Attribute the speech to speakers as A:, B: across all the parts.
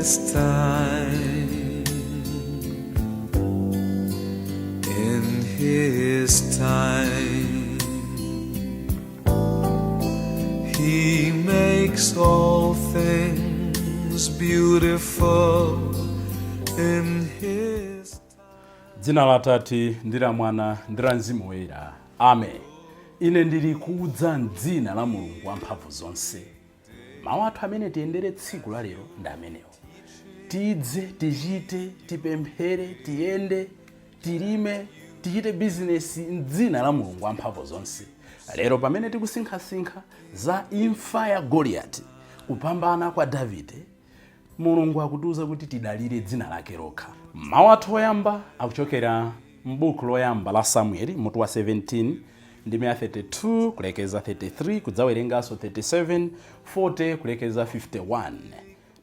A: His time, in His time, He makes all things beautiful in His time.
B: Dzina la Atate ndi la Mwana ndi la Mzimu Woyera. Amen. Ine ndili kudza m'dzina la Mulungu wamphamvu zonse. Mawu athu amene tiyendere tsiku la lero ndi amenewo. Tidze, tichite, tipemphere, tiyende, tilime, tichite bizinesi m'dzina la Mulungu wamphamvu zonse. Lero pamene tikusinkhasinkha za imfa ya Goliati, kupambana kwa Davide, Mulungu akutiuza kuti tidalire dzina lake lokha. Mawu athu oyamba akuchokera m'buku loyamba la Samueli, mutu wa 17, ndime ya 32 kulekeza 33, kudzawerenganso 37, 40 kulekeza 51.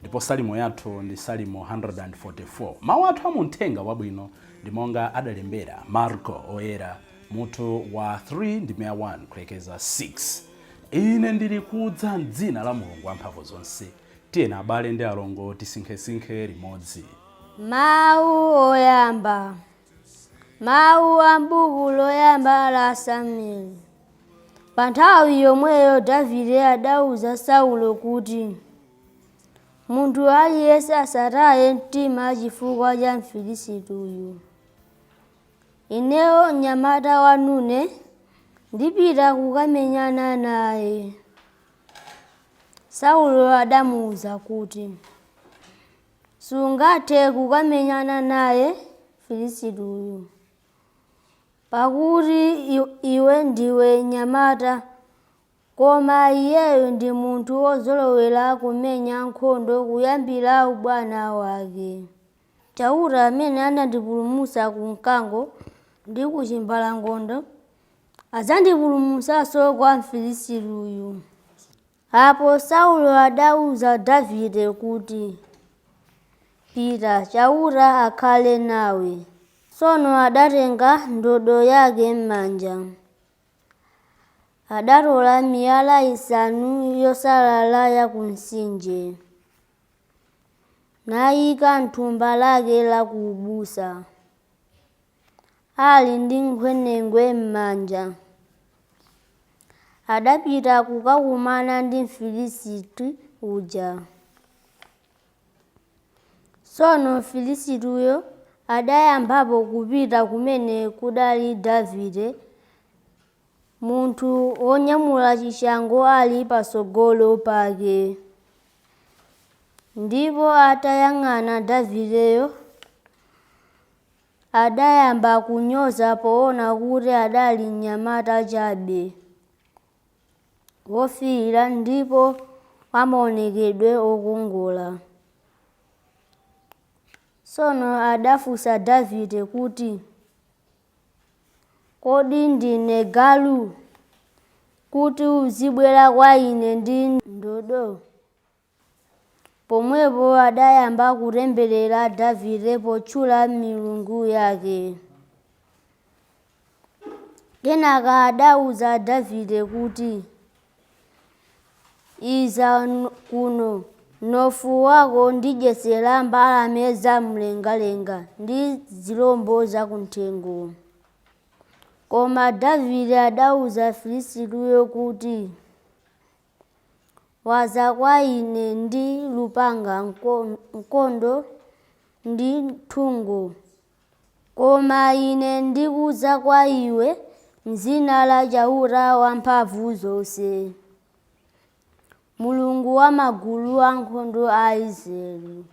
B: Ndipo salimo yathu ndi salimo 144. Mawu athu amuthenga wabwino ndi monga adalembera Marko oyera, mutu wa 3 ndime ya 1 kulekeza 6. Ine ndili kudza m'dzina la Mulungu wamphamvu zonse. Tiyena abale ndi alongo tisinkhesinkhe limodzi.
C: Mawu oyamba. Mawu a m'buku loyamba la Samueli. Pa nthawi yomweyo Davide adauza Saulo kuti munthu aliyense asataye mtima chifukwa cha Mfilisiti uyu. Ineyo mnyamata wanune ndipita kukamenyana naye. Saulo adamuwuza kuti sungathe kukamenyana naye Mfilisiti uyu, pakuti iwe ndiwe mnyamata, koma iyeyo ndi munthu wozolowera kumenya nkhondo kuyambira ubwana wake. Chauta amene anandipulumutsa ku mkango ndi ku chimbalangondo adzandipulumutsanso kwa Mfilisiti uyu. Apo Saulo adauza Davide kuti pita, Chauta akhale nawe. Tsono adatenga ndodo yake m'manja, adatola miyala isanu yosalala ya ku mtsinje, nayika m'thumba lake la ku ubusa, ali ndi nkhwenengwe m'manja. Adapita kukakumana ndi Mfilisiti uja. Tsono Mfilisiti uyo adayambapo kupita kumene kudali Davide, munthu wonyamula chishango ali patsogolo pake. Ndipo atayang'ana Davideyo, adayamba kunyoza poona kuti adali mnyamata chabe, wofiira ndipo wamaonekedwe okongola. Tsono adafunsa Davide kuti kodi ndine galu kuti uzibwera kwa ine ndi ndodo? Pomwepo adayamba kutemberera Davide potchula milungu yake. Kenaka adauza Davide kuti iza kuno, mnofu wako ndidyetsera mbalame zamlengalenga ndi zirombo zakuthengo. Koma Davide adauza Mfilisiti uyo kuti waza kwa ine ndi lupanga, mkondo ndi nthungo, koma ine ndikuza kwa iwe m'dzina la Chauta wamphamvu zonse, Mulungu wa magulu ankhondo a Israeli,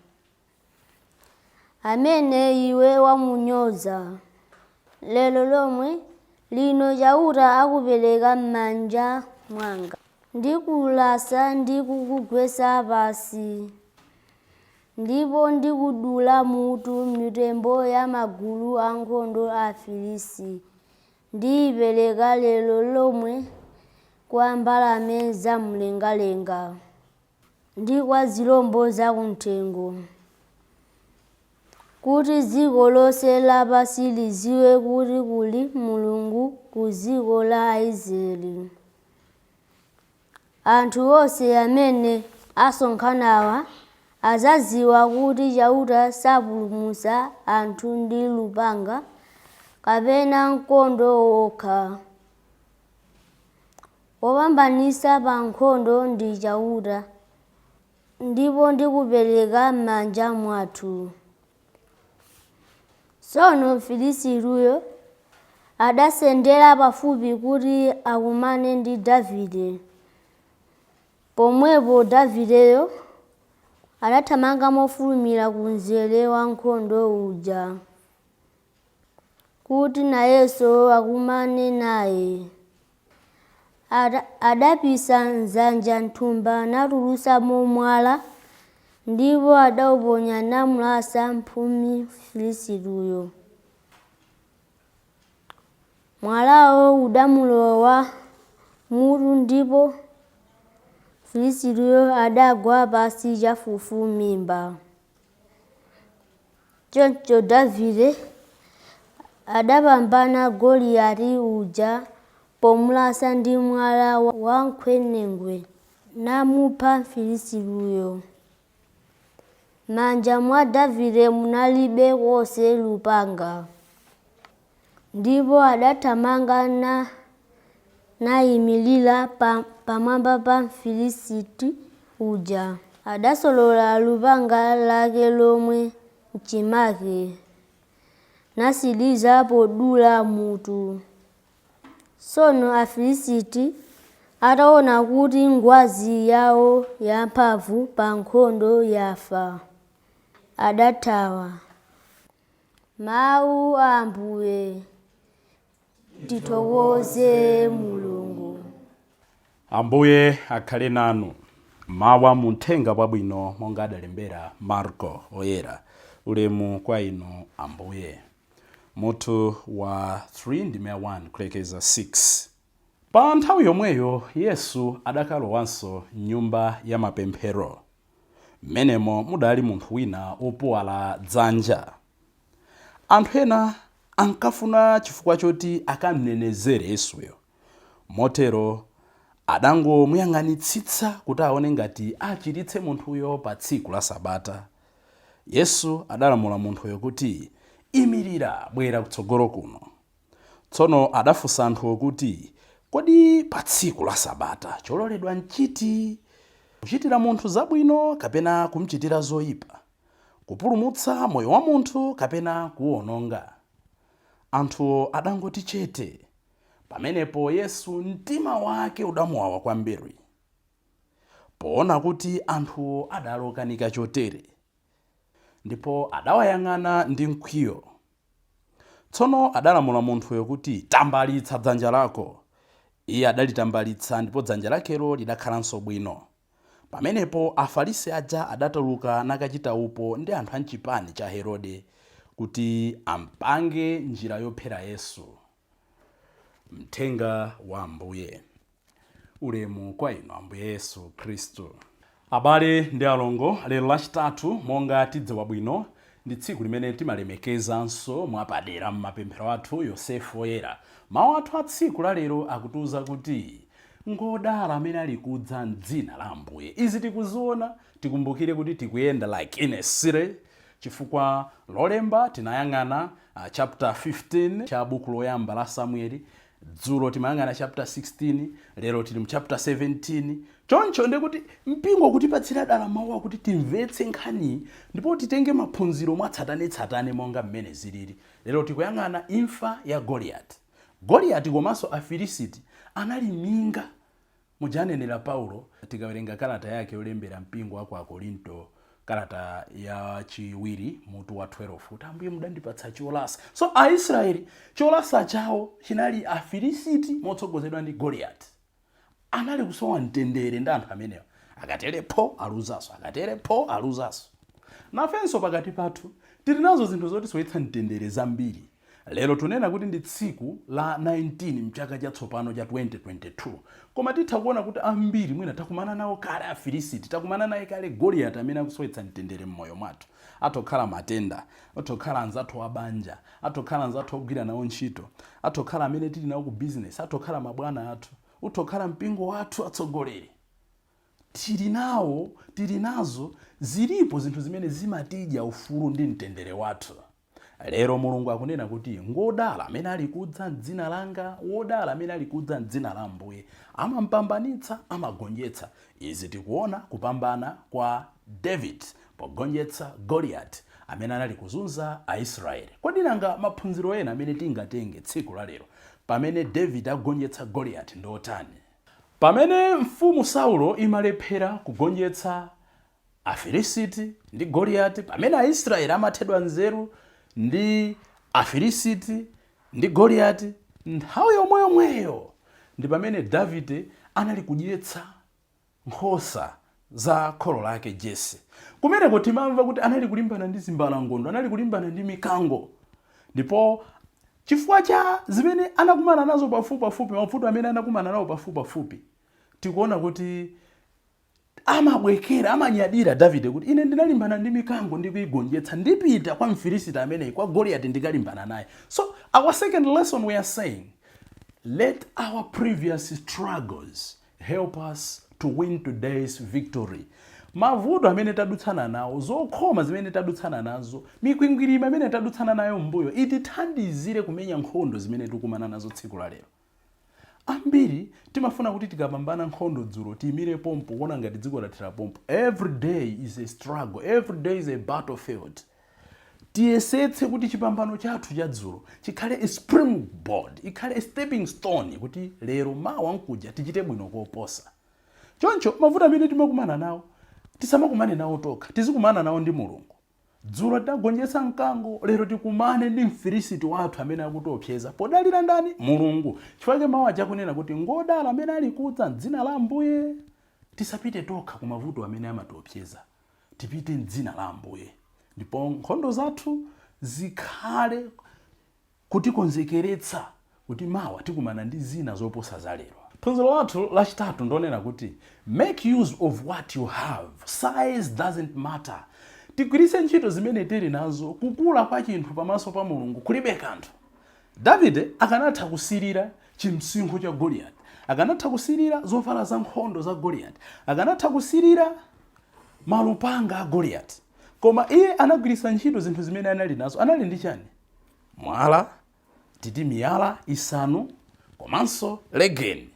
C: amene iwe wamunyoza. Lero lomwe lino Chauta akupereka m'manja mwanga, ndikulasa ndi kukugwetsa pansi, ndipo ndikudula mutu mitembo ya magulu ankhondo a Afilisti, ndiyipereka lero lomwe kwa mbalame zamlengalenga ndi kwa zirombo zakuthengo, kuti dziko lonse lapansi lidziwe kuti kuli Mulungu ku dziko la Israeli. Anthu onse amene asonkhanawa azaziwa kuti chauta sapulumutsa anthu ndi lupanga kapena mkondo wokha. Wopambanitsa pa nkhondo ndi chauta, ndipo ndikupereka m'manja mwathu. Tsono Mfilisitiyo adasendera pafupi kuti akumane ndi Davide. Pomwepo Davideyo adathamanga mofulumira ku mzere wa nkhondo uja kuti nayenso akumane naye. Adapisa m'dzanja nthumba natulutsamo mwala, ndipo adauponya namulasa mphumi Mfilisitiyo. Mwalawo udamulowa mutu, ndipo Mfilisitiyo adagwa pansi chafufumimba. Choncho Davide adapambana Goliati uja pomulasa ndi mwala wa nkhwenengwe namupha Mfilisitiyo. M'manja mwa Davide munalibe konse lupanga, ndipo adathamanga nayimirira pamwamba pa Mfilisiti uja. Adasolola lupanga lake lomwe m'chimake nasiliza podula mutu. Tsono Afilisiti ataona kuti ngwazi yawo yamphamvu pa nkhondo yafa, adathawa. Mawu a Ambuye. Tithokoze Mulungu.
B: Ambuye akhale nanu. Mawa muthenga wabwino monga adalembera Marko oyera. Ulemu kwa inu Ambuye. Mutu wa 3 ndime 1 kulekeza 6. Pa nthawi yomweyo Yesu adakalowanso nyumba ya mapemphero, m'menemo mudali munthu wina opuwala dzanja. Anthu ena ankafuna chifukwa choti akamnenezere Yesuyo, motero adangomuyang'anitsitsa kuti aone ngati achiritse munthuyo pa tsiku la Sabata. Yesu adalamula munthuyo kuti, imirira, bwera kutsogolo kuno. Tsono adafunsa anthuwo kuti, kodi pa tsiku la Sabata chololedwa nchiti? Kuchitira munthu zabwino kapena kumchitira zoyipa? Kupulumutsa moyo wa munthu kapena kuwononga? Anthuwo adangoti chete. Pamenepo Yesu mtima wake udamuwawa kwambiri, poona kuti anthuwo adalokanika chotere, ndipo adawayang'ana ndi mkwiyo. Tsono adalamula munthuyo kuti, tambalitsa dzanja lako. Iye adalitambalitsa, ndipo dzanja lakelo lidakhalanso bwino. Pamenepo Afarisi aja adatuluka nakachita upo ndi anthu a m'chipani cha Herode kuti ampange njira yophera Yesu. Mthenga wa Ambuye. Ulemu kwa inu Ambuye Yesu Khristu. Abale ndi alongo, lero lachitatu monga tidziwa bwino ndi tsiku limene timalemekezanso mwapadera m'mapemphero athu Yosefu oyera. Mawu athu a tsiku la lero akutiuza kuti ngodala amene ali kudza m'dzina la Ambuye. Izi tikuziona, tikumbukire kuti tikuyenda like in a series, chifukwa lolemba tinayang'ana chapter 15 cha buku loyamba la Samueli, dzulo timayang'ana chapter 16, lero tili mu chapter 17. Choncho ndikuti mpingo kutipatsira dala mawu akuti timvetse nkhani ndipo titenge maphunziro mwatsatanetsatane monga mmene zilili. Lero tikuyang'ana imfa ya Goliati komanso Afilisiti anali minga. Mujanenera Paulo tikawerenga kalata yake yolembera mpingo wa ku Akorinto, kalata ya chiwiri mutu wa 12, kuti Ambuye mudandipatsa cholasa. So Aisraeli cholasa chawo chinali Afilisiti motsogozedwa ndi Goliati. Anali kusowa mtendere ndi anthu amenewa. Akaterepo aluzaso, akaterepo aluzaso. Nafenso pakati pathu tili nazo zinthu zoti soyitsa mtendere zambiri. Lero tunena kuti ndi tsiku la 19 mchaka chatsopano cha 2022. Koma titha kuona kuti ambiri mwina takumana nawo kale Afilisiti, takumana naye kale Goliati amene akusowetsa mtendere mmoyo mwathu. Atokhala matenda, atokhala anzathu abanja, atokhala anzathu ogwira nawo ntchito, atokhala amene tili nawo ku business, atokhala mabwana athu, utokhala mpingo wathu atsogoleri. tili nazo zilipo zinthu zimene zimatidya ufulu ndi mtendere wathu. Lero Mulungu akunena kuti ngodala amene ali kudza m'dzina langa, wodala amene ali kudza m'dzina la Ambuye, amampambanitsa, amagonjetsa. Izi tikuona kupambana kwa David pogonjetsa Goliath amene anali kuzunza Aisraeli. Kodi nanga maphunziro ena amene tingatenge tsiku la lero pamene David agonjetsa Goliath ndi otani? Pamene mfumu Saulo imalephera kugonjetsa Afilisiti ndi Goliath, pamene Aisraeli amathedwa nzeru ndi Afilisiti ndi Goliath, nthawi yomweyo ndi pamene Davide anali kudyetsa nkhosa za kholo lake Jese. Kumeneko timamva kuti anali kulimbana ndi zimbalangondo, anali kulimbana ndi mikango. Ndipo chifukwa cha zimene anakumana nazo pafupi, mavuto amene anakumana nawo pafupi, tikuona kuti amabwekera, amanyadira Davide kuti ine ndinalimbana ndi mikango ndi kuigonjetsa, ndipita kwa Mfilisiti ameneyi, kwa Goliath ndikalimbana naye. So our second lesson we are saying, let our previous struggles help us to win today's victory. Mavuto amene tadutsana nawo, zokhoma zimene tadutsana nazo, mikwingwirima amene tadutsana nayo mbuyo, itithandizire kumenya nkhondo zimene tikumana nazo tsiku la lero. Ambiri timafuna kuti tikapambana nkhondo dzulo tiyimire pompo kuona ngati dziko lathira pompo. Every day is a struggle, every day is a battlefield. Tiyesetse kuti chipambano chathu cha dzulo chikhale a springboard, ikhale a stepping stone kuti lero mawa nkuja tichite bwino koposa. Choncho mavuto amene timakumana nawo tisamakumane nawo tokha, tizikumana nawo ndi Mulungu. Dzulo tagonjetsa mkango, lero tikumane ndi Mfilisiti wathu amene akutiopseza. Podalira ndani? Mulungu. Chifukwa mawu akunena kuti ngodala amene ali kudza m'dzina la Ambuye. Tisapite tokha ku mavuto amene amatiopseza, tipite m'dzina la Ambuye. Ndipo nkhondo zathu zikhale kutikonzekeretsa kuti mawa tikumana ndi zina zoposa za lero. Phunziro lathu lachitatu ndonena kuti make use of what you have. Size doesn't matter. Tigwiritse ntchito zimene tili nazo. Kukula kwa chinthu pamaso pa Mulungu kulibe kanthu. Davide akanatha kusirira chimsinkhu cha Goliath, akanatha kusirira zovala za nkhondo za Goliath, akanatha kusirira malupanga a Goliath. Koma iye anagwiritsa ntchito zinthu zimene anali nazo. Anali ndi chani? Mwala, titi miyala isanu, komanso legeni.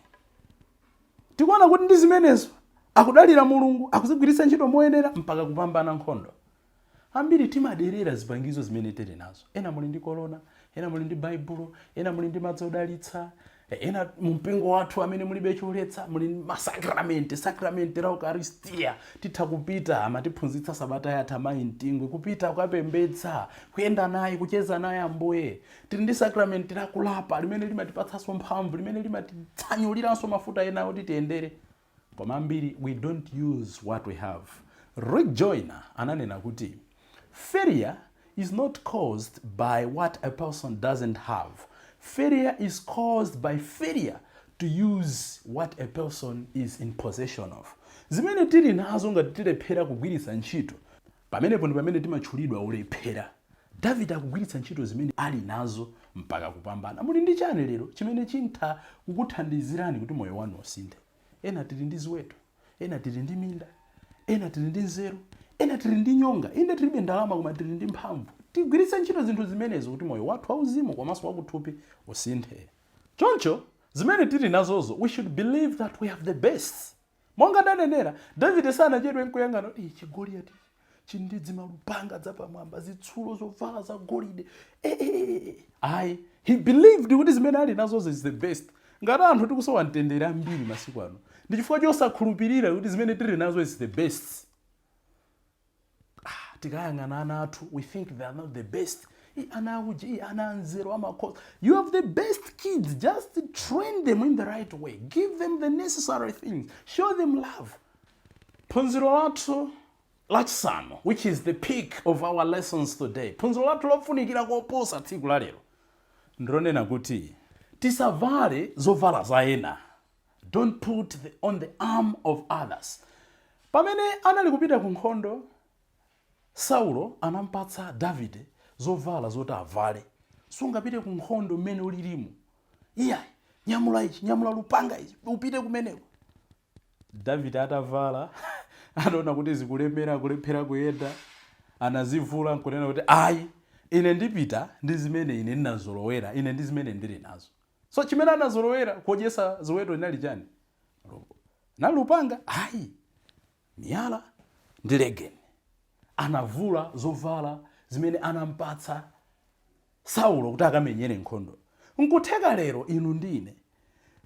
B: Tikuona kuti ndi zimenezo akudalira Mulungu, akuzigwiritsa ntchito moyenera mpaka kupambana nkhondo. Ambiri timaderera zipangizo zimene tili nazo. Ena muli ndi korona, ena muli ndi baibulo, ena muli ndi madzi odalitsa, ena mumpingo wathu amene mulibe choletsa, muli masakramenti, sakramenti la Eucharistia. Titha kupita amatiphunzitsa sabata yatha mayi mtingwe, kupita kukapembedza, kuyenda naye, kucheza naye Ambuye. Tili ndi sakramenti la kulapa limene limatipatsanso mphamvu, limene limatitsanyuliranso mafuta ena oti tiyendere. Koma ambiri we don't use what we have. Rick Joyner ananena kuti failure is not caused by what a person doesn't have. Failure is caused by failure to use what a person is in possession of. Zimene tili nazo ngati tilephera kugwiritsa ntchito, pamenepo ndi pamene timatchulidwa ulephera. David akugwiritsa ntchito zimene ali nazo mpaka kupambana. Muli ndi chani lero chimene chintha kukuthandizirani kuti moyo wanu usinthe? Ena tili ndi ziweto, ena tili ndi minda, ena tili ndi nzeru, ena tili ndi nyonga, ena tilibe ndalama koma tili ndi mphamvu. Tigwiritse ntchito zinthu zimenezo kuti moyo wathu wauzimu komanso wakuthupi usinthe. Choncho zimene tili nazozo, we should believe that we have the best. Monga danenera, David sanachedwe nkuyangana ichi Goliath chindidzi malupanga zapamwamba, zitsulo zovala za golide. He believed kuti zimene ali nazozo is the best. Ngati anthu tikusowa mtendere ambiri masiku ano, ndi chifukwa chosakhulupirira kuti zimene tili nazo is the best. Tikayangana ana athu, we think they are not the best. Ana uji, ana nzero, amakhosa. You have the best kids, just train them in the right way. Give them the necessary things. Show them love. Phunziro lathu lachisanu, which is the peak of our lessons today. Phunziro lathu lofunikira koposa tsiku la lero, ndilonena kuti tisavale zovala za ena. Don't put on the arm of others. Pamene anali kupita ku nkhondo, Saulo anampatsa Davide zovala zoti avale. Sungapite ku nkhondo mmene ulilimu. Iya, nyamula ichi, nyamula lupanga ichi, upite kumeneko. Davide atavala anaona kuti zikulemera kulephera kuyenda, anazivula nkunena kuti ayi ine ndipita ndi zimene ine ndinazolowera, ine ndi zimene ndili nazo. So chimene anazolowera kudyesa ziweto inali chani? Nali lupanga? Ayi, miyala ndi legeni. Anavula zovala zimene anampatsa Saulo kuti akamenyere nkhondo. Nkutheka lero inu ndine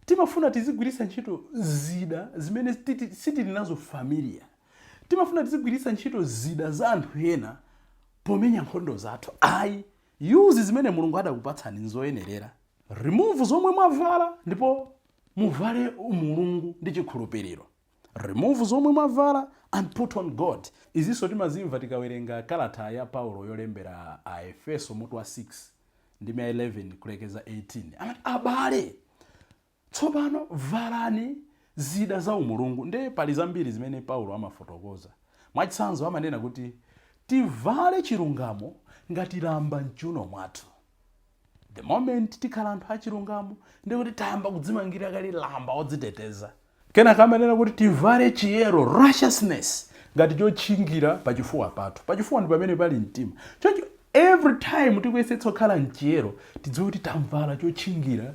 B: timafuna tizigwiritsa ntchito zida zimene sitili nazo familia. Timafuna tizigwiritsa ntchito zida za anthu ena pomenya nkhondo zathu. Ayi, use zimene Mulungu adakupatsani nzoyenerera. Remove zomwe mwavala ndipo muvale Mulungu ndi chikhulupiriro. Remove zomwe mwavala and put on God. Izinso timazimva tikawerenga kalata ya Paulo yolembera a Efeso mutu wa 6 ndi 11 kulekeza 18. Amati abale, tsopano valani zida za umulungu. Nde pali zambiri zimene Paulo amafotokoza. Mwachitsanzo amanena kuti tivale chilungamo ngati lamba mchuno mwathu. The moment tikhala anthu achilungamo ndi kuti tayamba kudzimangira kali lamba odziteteza. Kenaka amanena kuti tivale chiyero, righteousness, ngati chotchingira pachifuwa pathu. Pachifuwa ndi pamene pali mtima. Choncho every time tikuyesetsa kukhala mchiyero, tidziwe kuti tamvala chotchingira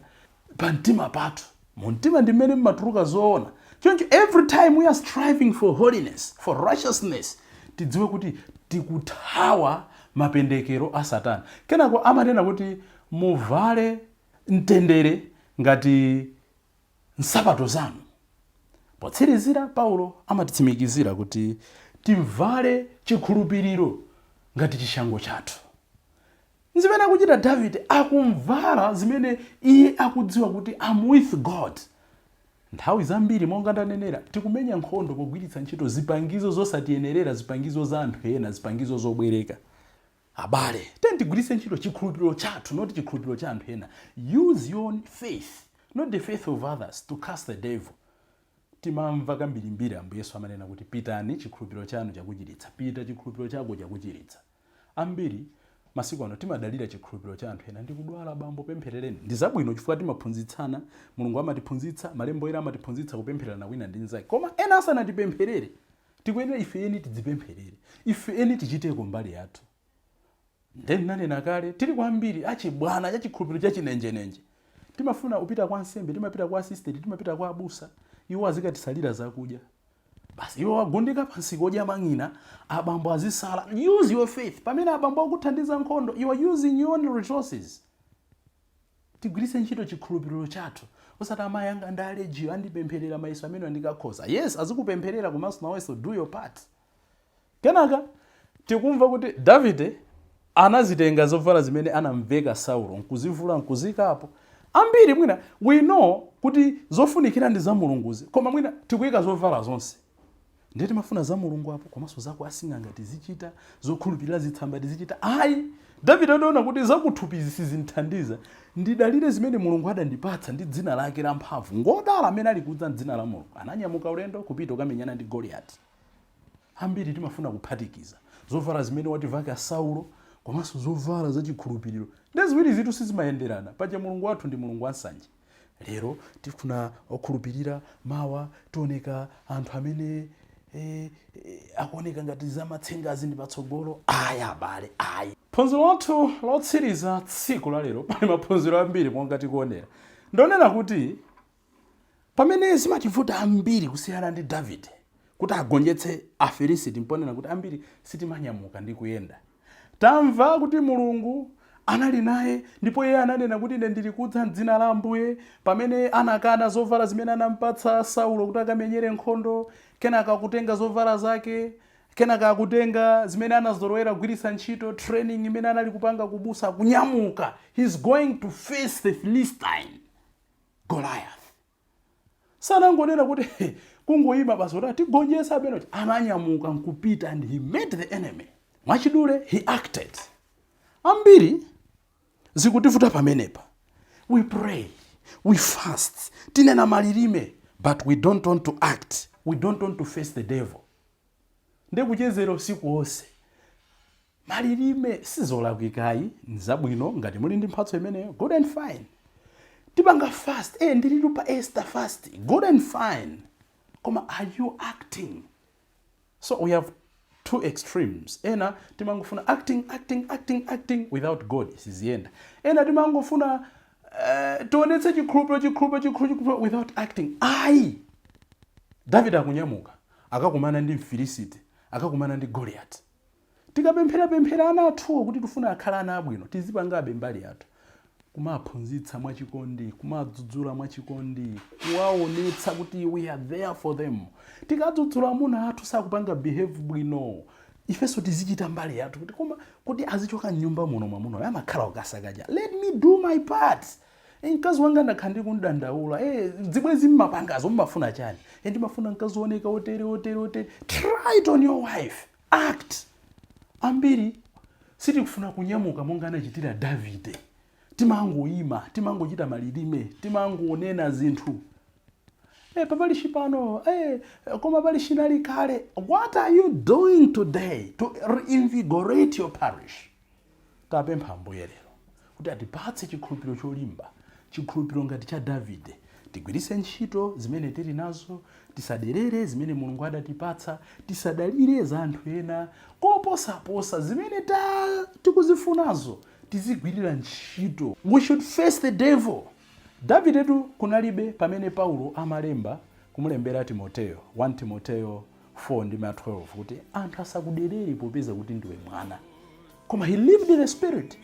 B: pa mtima pathu. Mu mtima ndi mmene mmatuluka zoona. Choncho every time we are striving for holiness, for righteousness, tidziwe kuti tikuthawa mapendekero a Satana. Kenako amanena kuti muvale mtendere ngati nsapato zanu. Potsirizira Paulo amatitsimikizira kuti tivale chikhulupiriro ngati chishango chathu. Nzimene akuchita Davide, akumvala zimene iye akudziwa kuti I'm with God. Nthawi zambiri monga ndanenera tikumenya nkhondo pogwiritsa ntchito zipangizo zosatiyenerera, zipangizo za anthu ena, zipangizo zobwereka. Abale, tigwiritse ntchito chikhulupiriro chathu, not chikhulupiriro cha anthu ena. Use your own faith, not the faith of others, to cast the devil. Timamva kambirimbiri Ambuye Yesu amanena kuti pitani chikhulupiriro chanu chakuchiritsa, pita chikhulupiriro chako chakuchiritsa. Ambiri masiku ano timadalira chikhulupiriro cha anthu ena, ndikudwala bambo pempherereni. Ndi zabwino chifukwa timaphunzitsana, Mulungu amatiphunzitsa, malembo ena amatiphunzitsa kupempherana wina ndi nzake. Koma ena asanatipempherere, tikuyenera ife eni tidzipempherere, ife eni tichiteko mbali yathu. Ndeni nanena kale, tili kwambiri achibwana cha chikhulupiriro cha chinenjenenje. Timafuna upita kwa nsembe, timapita kwa assistant, timapita kwa abusa, iwo azikatisalira zakudya. Basi iwo wagundika pansi kodya mang'ina, abambo azisala. Use your faith. Pamene abambo akuthandiza nkhondo, you are using your own resources. Tigwiritse ntchito chikhulupiriro chathu. Osati amayi anga ndi allergy andipempherera mayeso amene andikakhoza. Yes, azikupempherera komanso nawenso do your part. Kenaka tikumva kuti Davide anazitenga zovala zimene anamveka Saulo, nkuzivula nkuzikapo. Ambiri mwina we know kuti zofunikira ndi za Mulunguzi, koma mwina tikuyika zovala zonse. Ndiye timafuna za Mulungu apo komanso zako asing'anga tizichita, zokhulupirira zitsamba tizichita. Ayi, Davide anaona kuti zakuthupizi sizimthandiza. Ndidalire zimene Mulungu adandipatsa ndi dzina lake la mphamvu. Ngodala amene ali kudza dzina la Mulungu. Ananyamuka ulendo kupita ukamenyana ndi Goliath. Ambiri timafuna kuphatikiza zovala zimene wativaka Saulo komanso zovala za chikhulupiriro. Ndi ziwiri zitu sizimayenderana. Paja Mulungu wathu ndi Mulungu wansanje. Lero tifuna okhulupirira, mawa tioneka anthu amene akuoneka ngati zamatsenga azindi patsogolo. Aya abale, ayi. Phunziro lathu lotsiriza tsiku la lero pali maphunziro ambiri monga tikuonera. Ndionera kuti pamene zimachivuta ambiri kusiyana ndi Davide kuti agonjetse Afilisiti, mponena kuti ambiri sitimanyamuka ndi kuyenda. Tamva kuti Mulungu anali naye ndipo iye ananena kuti ine ndili kudza m'dzina la Ambuye, pamene anakana zovala zimene anampatsa Saulo kuti akamenyere nkhondo, kenaka akutenga zovala zake, kenaka akutenga zimene anazolowera kugwiritsa ntchito training imene anali kupanga kubusa, kunyamuka. He's going to face the Philistine, Goliath. Sanangonena kuti kungoyima basi kuti tigonjesa beno, ananyamuka nkupita and he met the enemy. Mwachidule, he acted. Ambiri zikutivuta pamenepa. We pray, we fast, tinena malilime, but we don't want to act. We don't want to face the devil. Nde kuchezera usiku wonse. Malilime sizolakwikayi, nzabwino ngati muli ndi mphatso imeneyo, good and fine. Tibanga fast, ndililupa Esther fast, good and fine. koma are you acting? So we have two extremes. Ena timangofuna acting without God siziyenda. Ena timangofuna tionetse chikhulupiriro without acting. David akunyamuka akakumana ndi Mfilisiti, akakumana ndi Goliath. Tikapemphera ana athu kuti tifuna akhala ana abwino, tizipangabe mbali yathu. Kumaphunzitsa mwachikondi, kumadzudzula mwachikondi, kuwaonetsa kuti we are there for them. Tikadzudzula amuna athu sakupanga behave bwino, ifeso tizichita mbali yathu kuti koma kuti azichoka nyumba muno mwamuno amakhala ukasakaja. Let me do my part. Mkazi wanga ndakhala ndikundandaula, zibwezi mmapangazo mmafuna chani? Ndimafuna mkazi oneka otere. Try it on your wife. Act. Ambiri sitikufuna kunyamuka monga anachitira Davide. Timangoyima, timangochita malilime, timangonena zinthu. Papalishi pano, koma palishi nali kale. What are you doing today to reinvigorate your parish? Tapempha Ambuye lero kuti atipatse chikhulupiriro cholimba, chikhulupiriro ngati cha Davide. Tigwiritse ntchito zimene tili nazo, tisaderere zimene Mulungu adatipatsa, tisadalire za anthu ena, koposaposa zimene tikuzifunazo tizigwirira ntchito. We should face the devil. Davidetu kunalibe pamene Paulo amalemba kumulembera Timoteyo, 1 Timoteyo 4:12 kuti anthu asakuderere popeza kuti ndiwe mwana. Koma he lived in the spirit.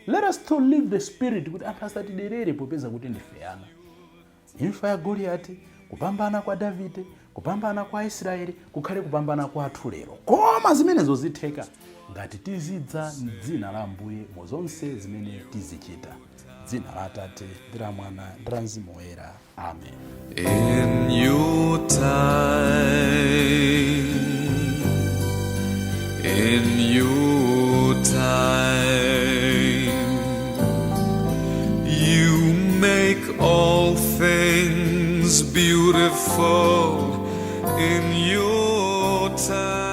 B: Let us to live the spirit kuti anthu asatiderere popeza kuti ndife ana. Imfa ya Goliath, kupambana kwa Davide, kupambana kwa Israeli, kukhale kupambana kwa athu lero. Koma zimenezo zitheka ngati tizidza m'dzina la Ambuye mozonse zimene tizichita. Dzina la Atate, ndi la Mwana, ndi la Mzimu Woyera. Amen.
A: In your time, you make all things beautiful in your time.